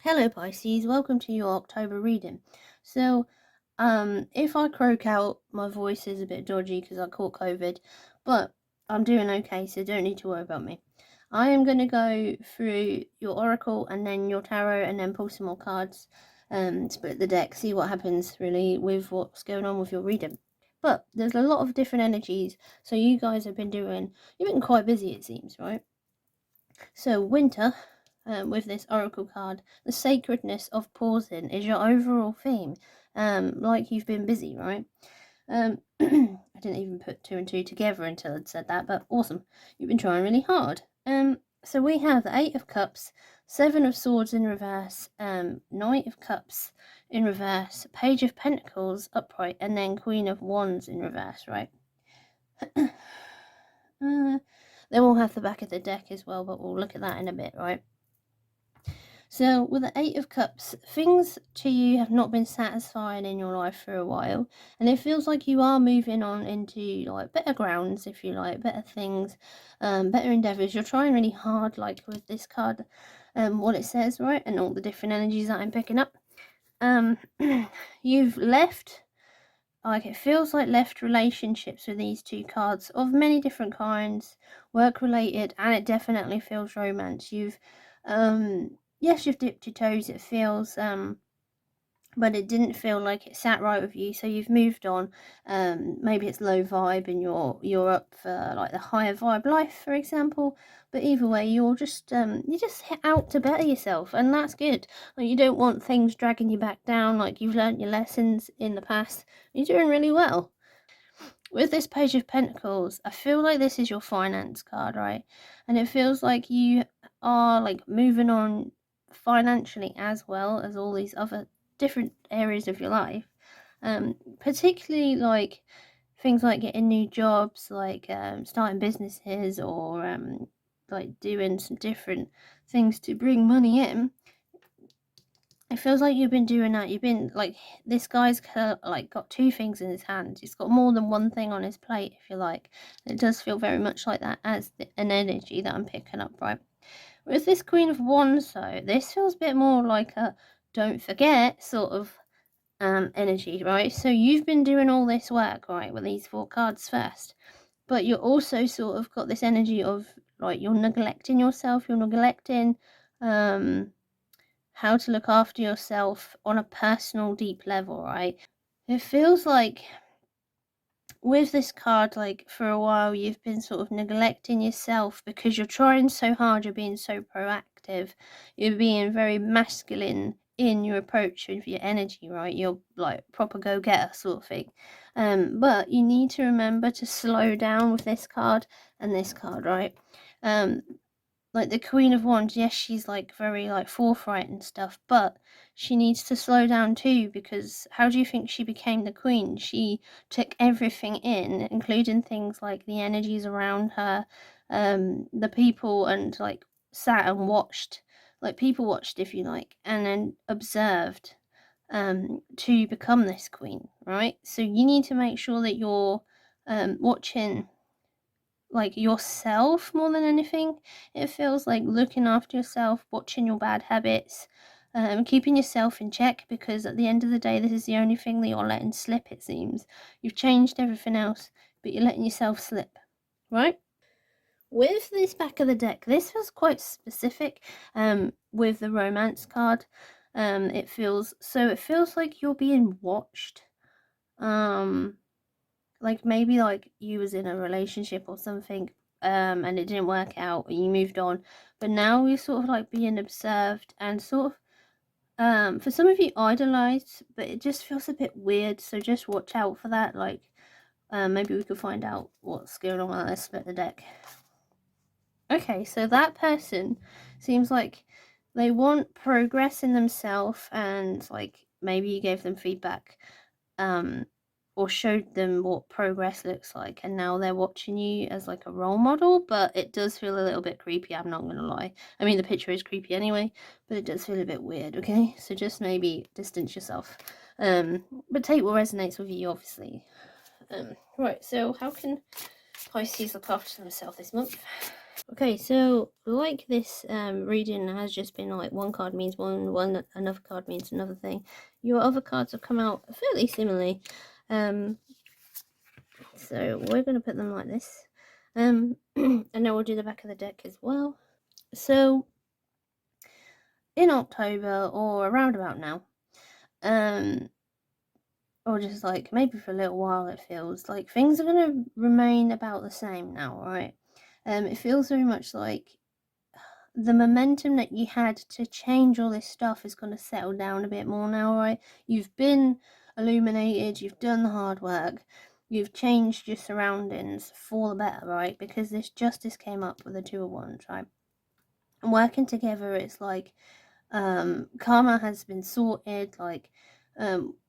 Hello Pisces, welcome to your October reading. So, if I croak out, my voice is a bit dodgy because I caught COVID, but I'm doing okay, so don't need to worry about me. I am going to go through your oracle and then your tarot and then pull some more cards, split the deck, see what happens really with what's going on with your reading. But there's a lot of different energies, so you guys have been you've been quite busy it seems, right? So winter, with this oracle card, the sacredness of pausing is your overall theme. Like you've been busy, right? I didn't even put two and two together until I'd said that, but awesome. You've been trying really hard. So we have the Eight of Cups, Seven of Swords in reverse, Knight of Cups in reverse, Page of Pentacles upright, and then Queen of Wands in reverse, right? Then we'll have the back of the deck as well, but we'll look at that in a bit, right? So with the Eight of Cups, things to you have not been satisfying in your life for a while, and it feels like you are moving on into like better grounds, if you like, better things, better endeavors. You're trying really hard, like with this card, what it says, right, and all the different energies that I'm picking up. You've left, like it feels like left relationships with these two cards of many different kinds, work related, and it definitely feels romance. Yes, you've dipped your toes, it feels, but it didn't feel like it sat right with you, so you've moved on. Maybe it's low vibe and you're up for like the higher vibe life, for example. But either way, you're just out to better yourself, and that's good. Like, you don't want things dragging you back down. Like, you've learned your lessons in the past. You're doing really well. With this Page of Pentacles, I feel like this is your finance card, right? And it feels like you are like moving on financially as well as all these other different areas of your life. Particularly like things like getting new jobs, like starting businesses, or like doing some different things to bring money in. It feels like you've been doing that. You've been like, this guy's like got two things in his hand. He's got more than one thing on his plate, if you like. It does feel very much like that as an energy that I'm picking up, right? With this Queen of Wands, though, this feels a bit more like a don't forget sort of energy, right? So you've been doing all this work, right, with these four cards first, but you're also sort of got this energy of like you're neglecting yourself. You're neglecting how to look after yourself on a personal, deep level, right? It feels like with this card, like for a while, you've been sort of neglecting yourself because you're trying so hard, you're being so proactive, you're being very masculine in your approach with your energy, right? You're like proper go-getter sort of thing. But you need to remember to slow down with this card and this card, right? Like the Queen of Wands, yes, she's like very like forthright and stuff, but she needs to slow down too, because how do you think she became the queen? She took everything in, including things like the energies around her, the people, and like sat and watched, like people watched, if you like, and then observed to become this queen, right? So you need to make sure that you're watching like yourself more than anything. It feels like looking after yourself, watching your bad habits, keeping yourself in check, because at the end of the day, this is the only thing that you're letting slip, it seems. You've changed everything else, but you're letting yourself slip, right? With this back of the deck, this was quite specific with the romance card. It feels like you're being watched. Like maybe like you was in a relationship or something, and it didn't work out and you moved on, but now you're sort of like being observed and sort of for some of you idolized, but it just feels a bit weird, so just watch out for that. Like maybe we could find out what's going on. Let's split the deck. Okay, so that person seems like they want progress in themselves, and like maybe you gave them feedback or showed them what progress looks like, and now they're watching you as like a role model. But it does feel a little bit creepy, I'm not gonna lie. I mean, the picture is creepy anyway, but it does feel a bit weird. Okay, so just maybe distance yourself, but take what resonates with you, obviously. Right, so how can Pisces look after themselves this month? Okay, so like this reading has just been like one card means one another card means another thing. Your other cards have come out fairly similarly. So we're going to put them like this. And then we'll do the back of the deck as well. So in October or around about now, or just like maybe for a little while, it feels like things are going to remain about the same now, right? It feels very much like the momentum that you had to change all this stuff is going to settle down a bit more now, right? You've been illuminated, you've done the hard work, you've changed your surroundings for the better, right? Because this justice came up with the Two of Wands, right? And working together, it's like karma has been sorted, like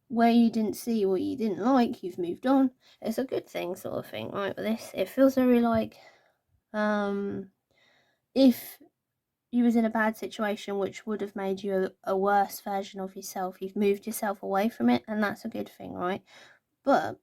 where you didn't see what you didn't like, you've moved on. It's a good thing, sort of thing, right? With this, it feels very like if you was in a bad situation which would have made you a worse version of yourself, you've moved yourself away from it, and that's a good thing, right? But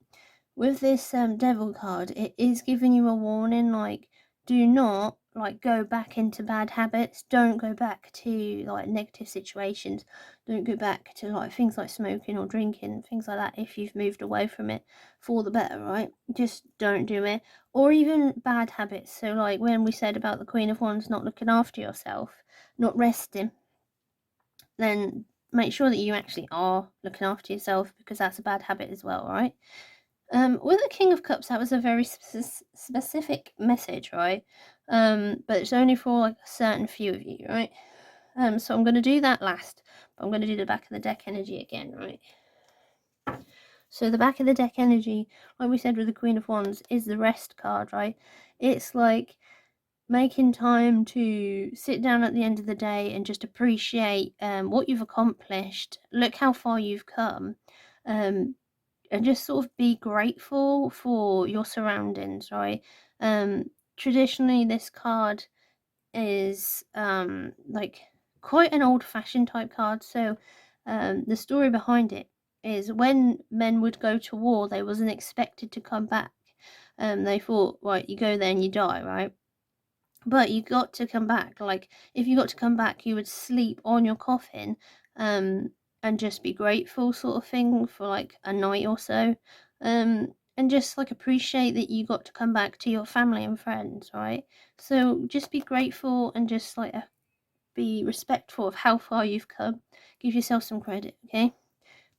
with this devil card, it is giving you a warning, like, do not like go back into bad habits, don't go back to like negative situations, don't go back to like things like smoking or drinking, things like that. If you've moved away from it for the better, right? Just don't do it. Or even bad habits, so like when we said about the Queen of Wands not looking after yourself, not resting, then make sure that you actually are looking after yourself, because that's a bad habit as well, right? With the King of Cups, that was a very specific message, right? But it's only for like a certain few of you, right? So I'm going to do that last, but I'm going to do the back of the deck energy again, right? So the back of the deck energy, like we said with the Queen of Wands, is the rest card, right? It's like making time to sit down at the end of the day and just appreciate what you've accomplished. Look how far you've come. And just sort of be grateful for your surroundings, right? Traditionally, this card is like quite an old-fashioned type card. So the story behind it is when men would go to war, they wasn't expected to come back. They thought, right, you go there and you die, right? But you got to come back. Like, if you got to come back, you would sleep on your coffin, and just be grateful, sort of thing, for like a night or so, and just like appreciate that you got to come back to your family and friends, right? So just be grateful and just like be respectful of how far you've come. Give yourself some credit, okay?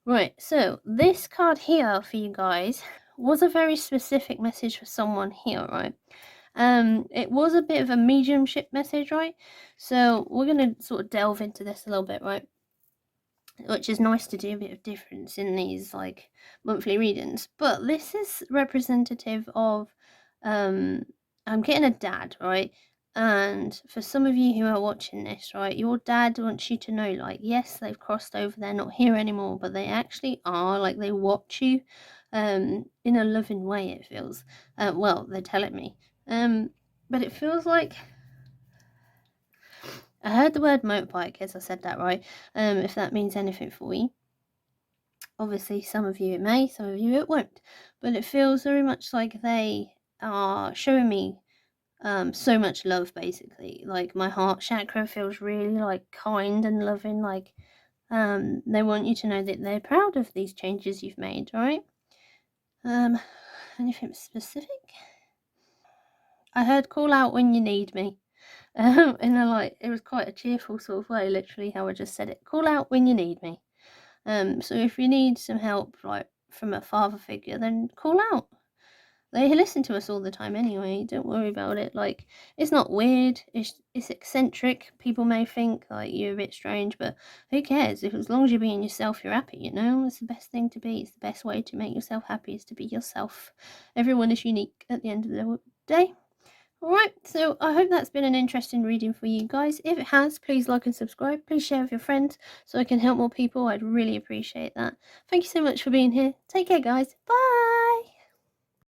Right. So this card here for you guys was a very specific message for someone here, right? It was a bit of a mediumship message, right? So we're gonna sort of delve into this a little bit, right? Which is nice to do a bit of difference in these like monthly readings. But this is representative of I'm getting a dad, right? And for some of you who are watching this, right, your dad wants you to know, like, yes, they've crossed over, they're not here anymore, but they actually are, like, they watch you in a loving way, it feels. Well, they're telling me. But it feels like I heard the word motorbike, as I said that right. If that means anything for you. Obviously, some of you it may, some of you it won't. But it feels very much like they are showing me so much love, basically. Like, my heart chakra feels really like kind and loving. Like, they want you to know that they're proud of these changes you've made, right? Anything specific? I heard call out when you need me. In a like, it was quite a cheerful sort of way, literally how I just said it. Call out when you need me. So if you need some help, like from a father figure, then call out. They listen to us all the time anyway. Don't worry about it. Like, it's not weird. It's eccentric. People may think like you're a bit strange, but who cares? If as long as you're being yourself, you're happy. You know, it's the best thing to be. It's the best way to make yourself happy is to be yourself. Everyone is unique at the end of the day. Alright, so I hope that's been an interesting reading for you guys. If it has, please like and subscribe. Please share with your friends so I can help more people. I'd really appreciate that. Thank you so much for being here. Take care, guys. Bye!